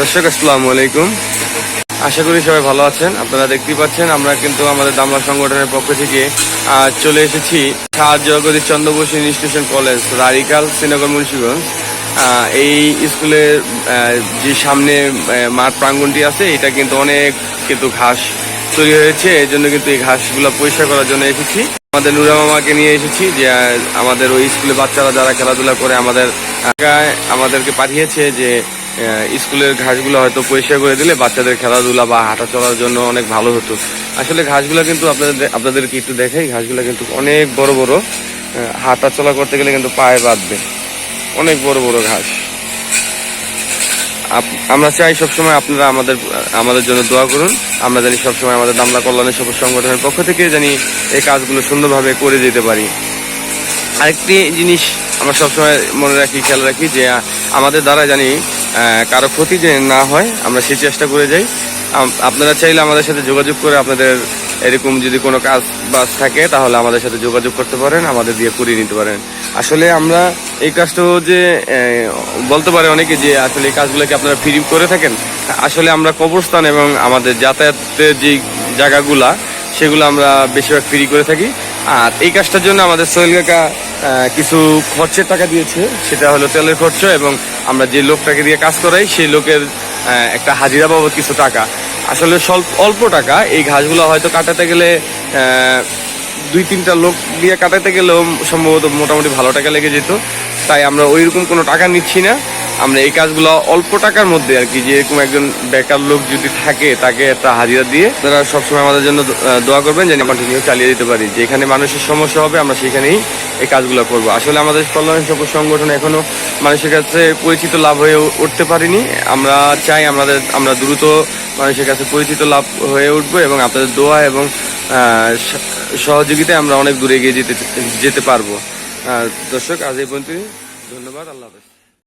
দর্শক আসসালামু আলাইকুম। আশা করি সবাই ভালো আছেন। আপনারা দেখতেই পাচ্ছেন আমরা কিন্তু আমাদের দামলা সংগঠনের পক্ষ থেকে চলে এসেছি জগদীশ চন্দ্র বসু ইনস্টিটিউশন কলেজ রারিকাল শ্রীনগর মুন্সিগঞ্জ। এই স্কুলের যে সামনে মাঠ প্রাঙ্গণটি আছে এটা কিন্তু অনেক ঘাস তৈরি হয়েছে, এই জন্য কিন্তু এই ঘাসগুলো পরিষ্কার করার জন্য এসেছি। আমাদের নুরা মামাকে নিয়ে এসেছি যে আমাদের ওই স্কুলে বাচ্চারা যারা খেলাধুলা করে আমাদেরকে পাঠিয়েছে যে স্কুলের ঘাসগুলো হয়তো পরিষ্কার করে দিলে বাচ্চাদের খেলাধুলা বা হাঁটা চলার জন্য অনেক ভালো হতো। আসলে ঘাসগুলো কিন্তু আপনাদেরকে একটু দেখাই, ঘাসগুলো কিন্তু অনেক বড় বড়, হাঁটা চলা করতে গেলে কিন্তু পায়ে বাঁধবে, অনেক বড় বড় ঘাস। আমরা চাই সবসময় আপনারা আমাদের জন্য দোয়া করুন। আমরা জানি সবসময় আমাদের দামলা কল্যাণের সবুজ সংগঠনের পক্ষ থেকে জানি এই কাজগুলো সুন্দরভাবে করে যেতে পারি। আরেকটি জিনিস আমরা সবসময় মনে রাখি, খেয়াল রাখি যে আমাদের দ্বারা জানি কারো ক্ষতি যে না হয়, আমরা সেই চেষ্টা করে যাই। আপনারা চাইলে আমাদের সাথে যোগাযোগ করে আপনাদের এরকম যদি কোনো কাজ বাজ থাকে তাহলে আমাদের সাথে যোগাযোগ করতে পারেন, আমাদের দিয়ে করিয়ে নিতে পারেন। আসলে আমরা এই কাজটাও যে বলতে পারে অনেকে যে আসলে এই কাজগুলোকে আপনারা ফ্রি করে থাকেন। আসলে আমরা কবরস্থান এবং আমাদের যাতায়াতের যে জায়গাগুলা সেগুলো আমরা বেশিরভাগ ফ্রি করে থাকি। আর এই কাজটার জন্য আমাদের সোহেল কাকা কিছু খরচের টাকা দিয়েছে, সেটা হলো তেলের খরচ, এবং আমরা যে লোকটাকে দিয়ে কাজ করাই সেই লোকের একটা হাজিরা বাবদ কিছু টাকা। আসলে অল্প টাকা। এই ঘাসগুলো হয়তো কাটাতে গেলে 2-3টা লোক দিয়ে কাটাতে গেলেও সম্ভবত মোটামুটি ভালো টাকা লেগে যেত। তাই আমরা ওইরকম কোনো টাকা নিচ্ছি না। আমরা এই কাজগুলো অল্প টাকার মধ্যে আর কি, যে এরকম একজন বেকার লোক যদি থাকে তাকে একটা হাজিরা দিয়ে তারা সবসময় আমাদের জন্য দোয়া করবেন যেন কন্টিনিউ চালিয়ে দিতে পারি। যেখানে মানুষের সমস্যা হবে আমরা সেখানেই এই কাজগুলো করব। আসলে আমাদের কল্যাণ সবুজ সংগঠন এখনো মানুষের কাছে পরিচিত লাভ হয়ে উঠতে পারিনি। আমরা চাই আমরা দ্রুত মানুষের কাছে পরিচিত লাভ হয়ে উঠবো এবং আপনাদের দোয়া এবং সহযোগিতায় আমরা অনেক দূরে এগিয়ে যেতে পারবো। দর্শক আজ এই পর্যন্ত, ধন্যবাদ, আল্লাহ হাফেজ।